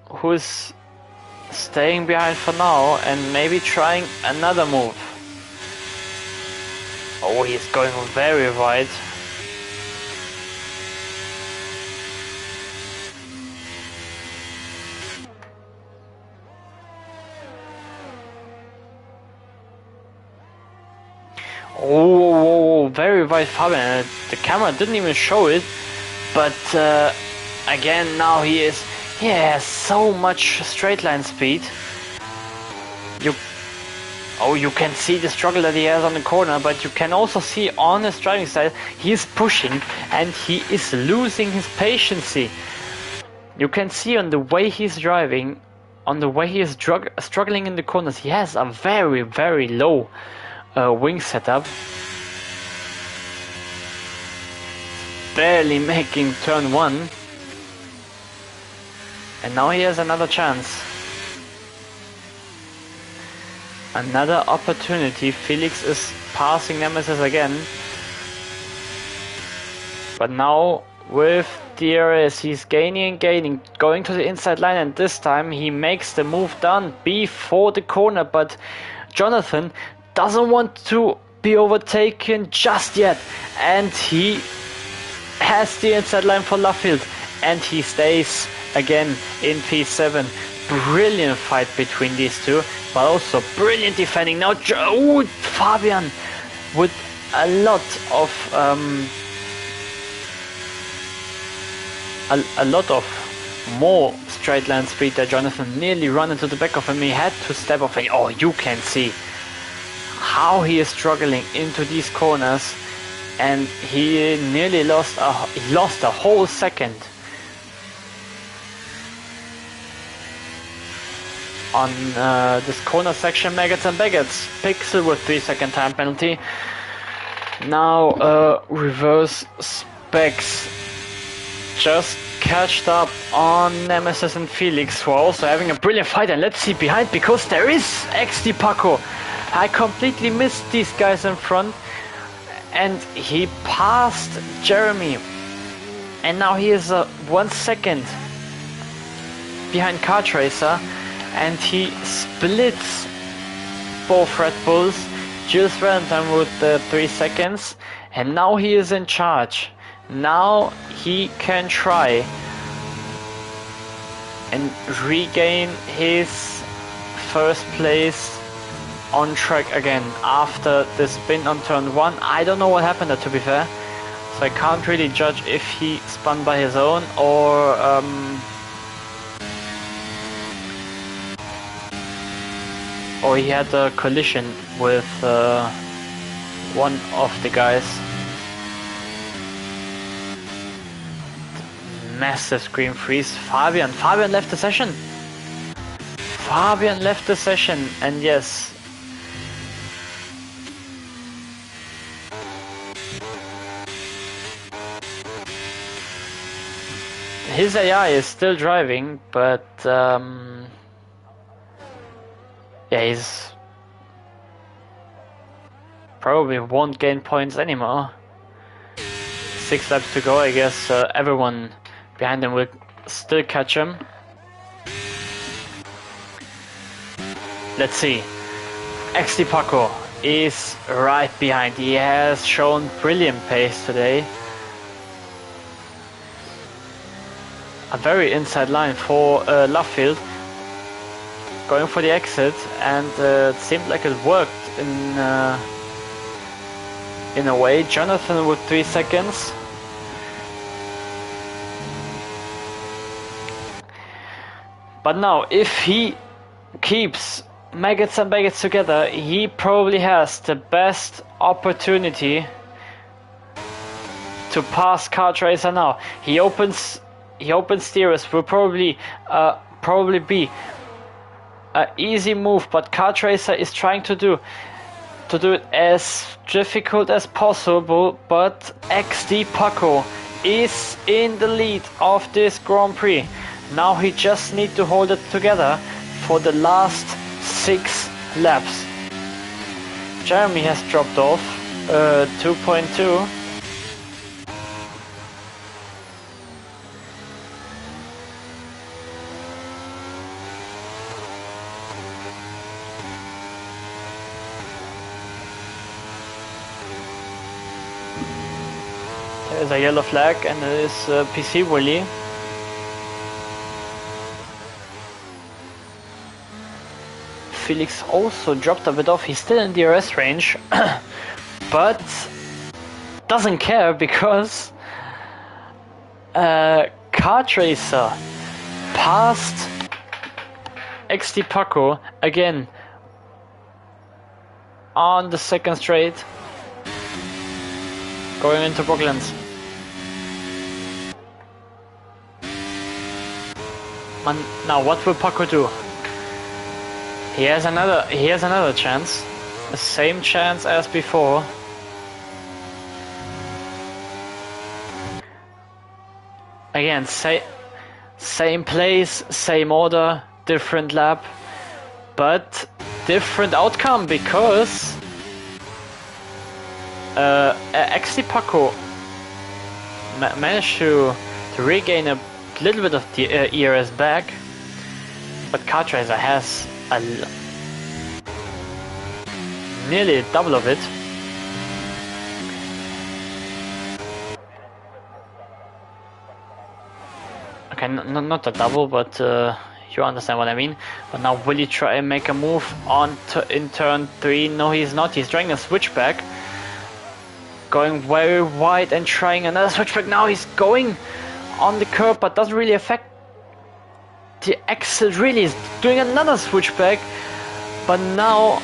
who's staying behind for now and maybe trying another move. Oh, he's going very wide. Oh, very wide Fabian. The camera didn't even show it, but again now he has so much straight line speed. You can see the struggle that he has on the corner, but you can also see on his driving style he is pushing and he is losing his patience. You can see on the way he's driving, on the way he is struggling in the corners, he has a very, very low wing setup. Barely making turn 1. And now he has another chance. Another opportunity. Felix is passing Nemesis again. But now with DRS, he's gaining and gaining, going to the inside line, and this time he makes the move done before the corner, but Jonathan doesn't want to be overtaken just yet, and he has the inside line for Luffield, and he stays again in P7. Brilliant fight between these two, but also brilliant defending. Now Fabian with a lot of more straight line speed that Jonathan nearly ran into the back of him. He had to step off, and oh, you can see how he is struggling into these corners, and he nearly lost a whole second on this corner section. Maggots and Baggots, Pixel with 3-second time penalty. Now reverse specs just catched up on Nemesis and Felix, who are also having a brilliant fight. And let's see behind, because there is XD Paco. I completely missed these guys in front, and he passed Jeremy, and now he is 1 second behind Kart Racer, and he splits both Red Bulls. Jules Valentine with 3 seconds, and now he is in charge. Now he can try and regain his first place on track again after the spin on turn 1. I don't know what happened there, to be fair, so I can't really judge if he spun by his own or he had a collision with one of the guys. Massive screen freeze. Fabian left the session. Fabian left the session, and yes, his AI is still driving, but yeah, he's probably won't gain points anymore. 6 laps to go. I guess everyone behind him will still catch him. Let's see. XD Paco is right behind. He has shown brilliant pace today. A very inside line for Luffield, going for the exit, and it seemed like it worked in a way. Jonathan with 3 seconds. But now, if he keeps Maggots and Baggots together, he probably has the best opportunity to pass Kart Racer now. He opens steers, will probably be an easy move, but Kart Racer is trying to do it as difficult as possible. But XD Paco is in the lead of this Grand Prix. Now he just needs to hold it together for the last 6 laps. Jeremy has dropped off 2.2. There's a yellow flag, and there is PC Willy. Felix also dropped a bit off. He's still in DRS range, but doesn't care because Kart Racer passed XD Paco again on the second straight, going into Brooklands. Now what will Paco do? He has another chance, the same chance as before. Again, same place, same order, different lap, but different outcome, because XD Paco managed to regain a little bit of the ERS back, but Kartracer has nearly double of it. Okay, not a double, but you understand what I mean. But now will he try and make a move on in turn 3? No, he's not. He's trying a switchback. Going very wide and trying another switchback. Now he's going on the curb, but doesn't really affect the exit. Really is doing another switchback. But now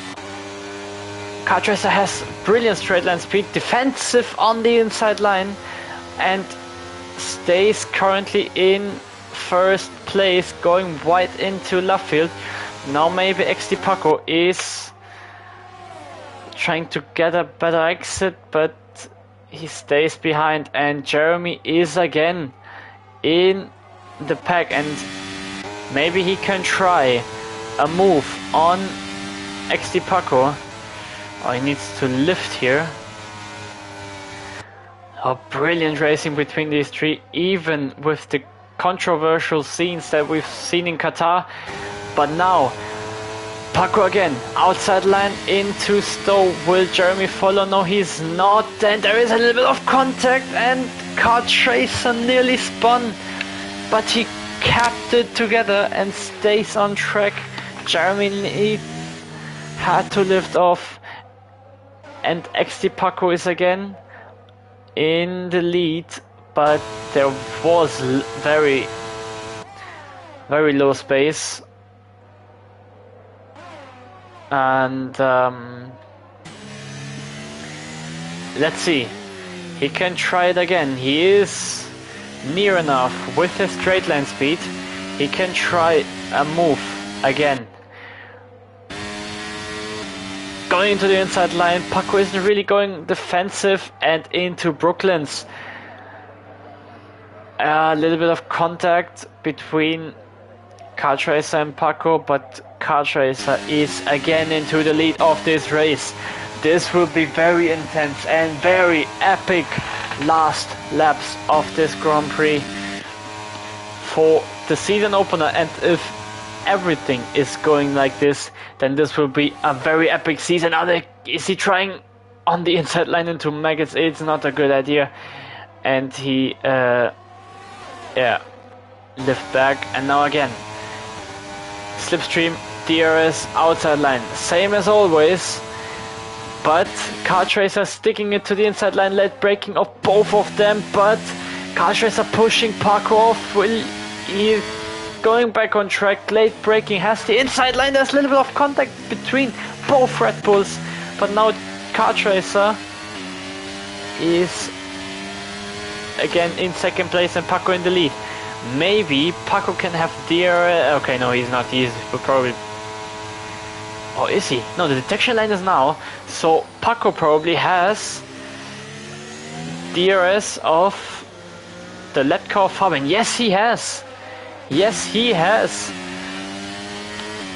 Kartracer has brilliant straight line speed, defensive on the inside line, and stays currently in first place, going wide into left field. Now maybe XD Paco is trying to get a better exit, but he stays behind, and Jeremy is again in the pack, and maybe he can try a move on XD Paco. Oh, he needs to lift here. Oh, brilliant racing between these three, even with the controversial scenes that we've seen in Qatar. But now, Paco again, outside line into Stowe. Will Jeremy follow? No, he's not. And there is a little bit of contact, and Kartracer nearly spun, but he kept it together and stays on track. Jeremy had to lift off, and XD Paco is again in the lead, but there was very low space, and let's see, he can try it again. He is near enough with his straight line speed. He can try a move again. Going into the inside line, Paco isn't really going defensive, and into Brooklands. A little bit of contact between Kartracer and Paco, but Kartracer is again into the lead of this race. This will be very intense and very epic last laps of this Grand Prix for the season opener, and if everything is going like this, then this will be a very epic season. Is he trying on the inside line into Maggots? It's not a good idea, and he lift back, and now again slipstream, DRS, outside line, same as always, but Kartracer sticking it to the inside line, late braking of both of them, but Kartracer pushing Paco off. Will he going back on track? Late braking, has the inside line. There's a little bit of contact between both Red Bulls, but now Kartracer is again in second place and Paco in the lead. Maybe Paco can have DRS. Okay, no, he's not. He's probably. Oh, is he? No, the detection line is now. So Paco probably has DRS of the lap car of Fabian. Yes, he has. Yes, he has.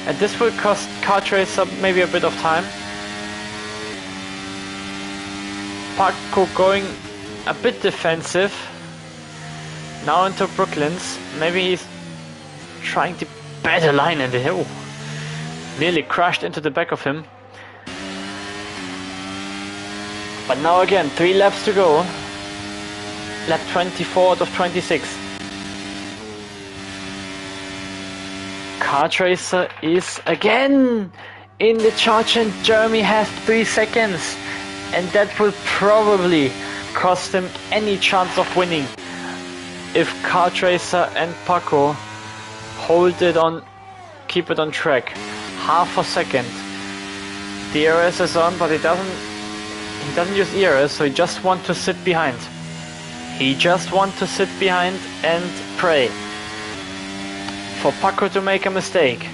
And this will cost Kartracer maybe a bit of time. Paco going a bit defensive. Now into Brooklands. Maybe he's trying to better line, and nearly crashed into the back of him. But now again, 3 laps to go. Lap 24 out of 26. Kartracer is again in the charge, and Jeremy has 3 seconds, and that will probably cost him any chance of winning if Kartracer and Paco hold it on, keep it on track. Half a second. DRS is on, but he doesn't use ERS, so he just wants to sit behind. He just wants to sit behind and pray for Paco to make a mistake.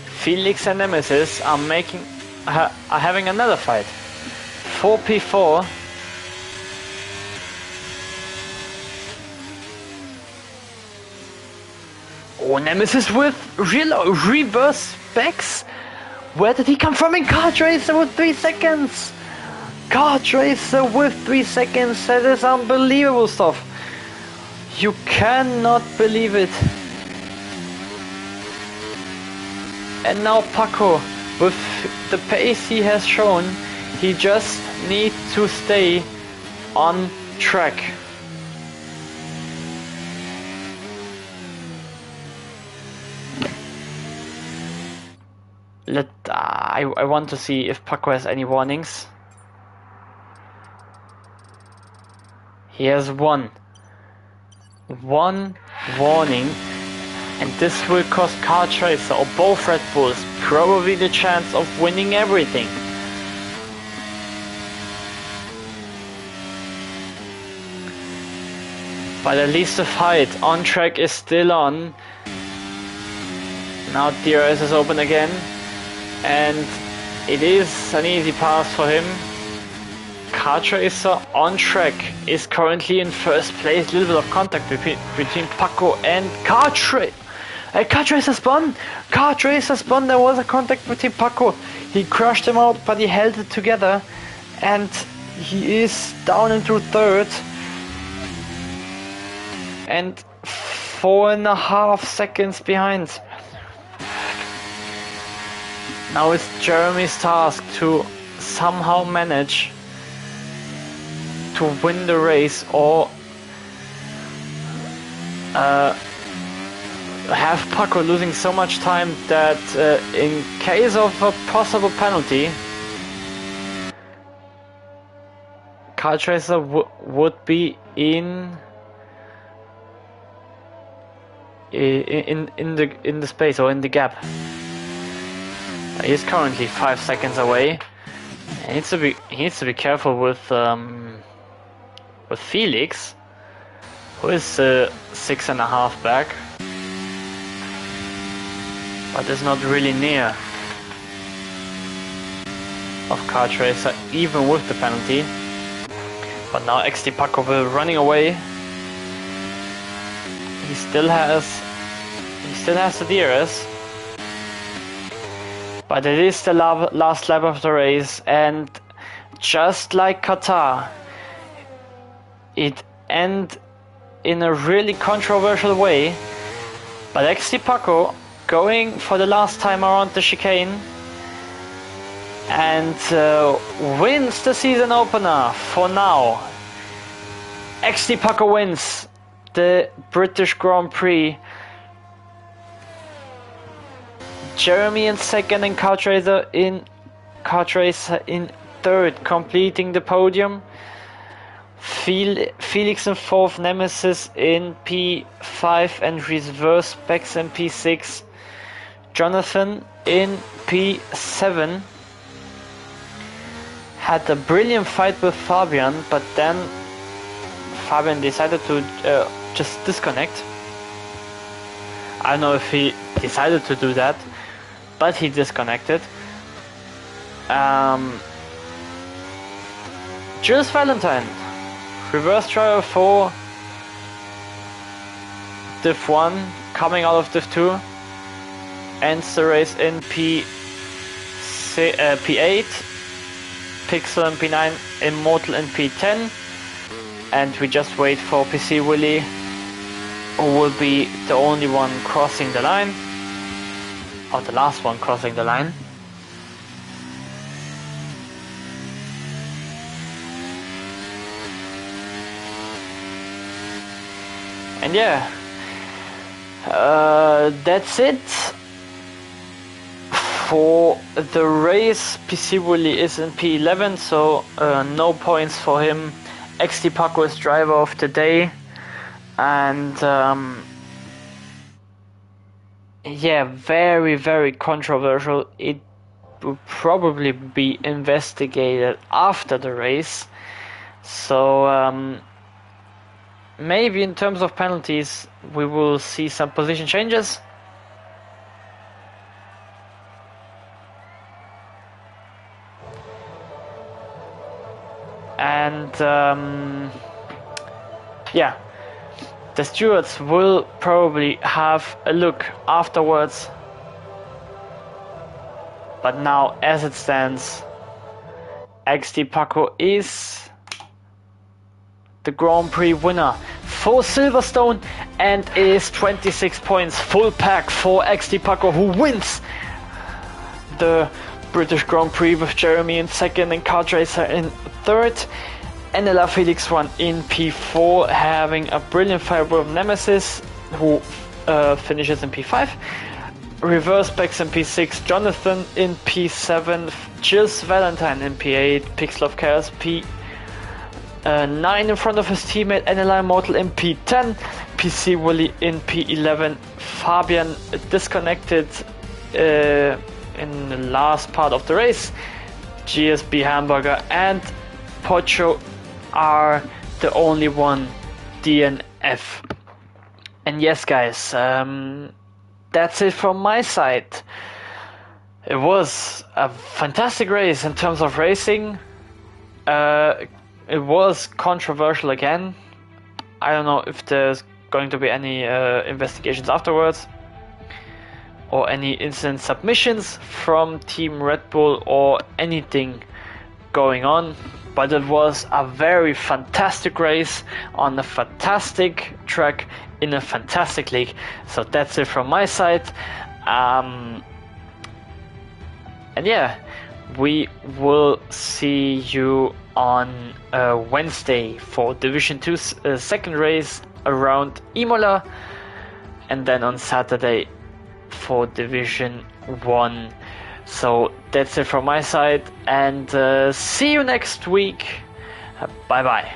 Felix and Nemesis are having another fight. 4P4. Oh, Nemesis with reverse specs. Where did he come from? In Kartracer with 3 seconds. Kartracer with 3 seconds. That is unbelievable stuff. You cannot believe it. And now Paco, with the pace he has shown, he just needs to stay on track. I want to see if Paco has any warnings. He has one warning, and this will cost Car Tracer or both Red Bulls probably the chance of winning everything. But at least the fight on track is still on. Now DRS is open again, and it is an easy pass for him. Car Tracer on track is currently in first place. A little bit of contact between Paco and Car Tracer. Car Tracer spun! Car Tracer spun! There was a contact between Paco. He crushed him out, but he held it together, and he is down into third. And 4.5 seconds behind. Now it's Jeremy's task to somehow manage to win the race, or have Paco losing so much time that in case of a possible penalty, Car Tracer would be in the space, or in the gap. He is currently 5 seconds away. He needs to be careful with Felix, who is 6.5 back, but is not really near of Car Tracer, even with the penalty. But now XD Paco will running away. He still has the DRS, but it is the last lap of the race, and just like Qatar, it ends in a really controversial way. But XD Paco going for the last time around the chicane and wins the season opener for now. XD Paco wins the British Grand Prix. Jeremy in second, and Car Tracer in third, completing the podium. Felix in fourth, Nemesis in P5 and reverse specs in P6. Jonathan in P7. Had a brilliant fight with Fabian, but then Fabian decided to just disconnect. I don't know if he decided to do that, but he disconnected. Jules Valentine, reverse driver for Div 1, coming out of Div 2, ends the race in P8, Pixel in P9, Immortal in P10, and we just wait for PC Willy, who will be the only one crossing the line, or the last one crossing the line. And yeah, that's it for the race. PC Willy is in P11, so no points for him. XD Paco is driver of the day, and yeah, very, very controversial. It will probably be investigated after the race, so maybe in terms of penalties we will see some position changes. And yeah, the stewards will probably have a look afterwards. But now, as it stands, XD Paco is the Grand Prix winner. for Silverstone, and it is 26 points full pack for XT Paco, who wins the British Grand Prix with Jeremy in second and Kart Racer in third. NLR Felix won in P4, having a brilliant fight with Nemesis, who finishes in P5. Reverse Bex in P6, Jonathan in P7, Jills Valentine in P8, Pixel Chaos P9 in front of his teammate NLR Immortal in P10, PC Wooly in P11, Fabian disconnected in the last part of the race, GSB Hamburger and Pocho are the only one DNF. And yes guys, that's it from my side. It was a fantastic race in terms of racing. It was controversial again. I don't know if there's going to be any investigations afterwards or any incident submissions from Team Red Bull or anything going on, but it was a very fantastic race on a fantastic track in a fantastic league. So that's it from my side. And yeah, we will see you on Wednesday for Division 2's second race around Imola, and then on Saturday for Division 1. So that's it from my side, and see you next week. Bye bye.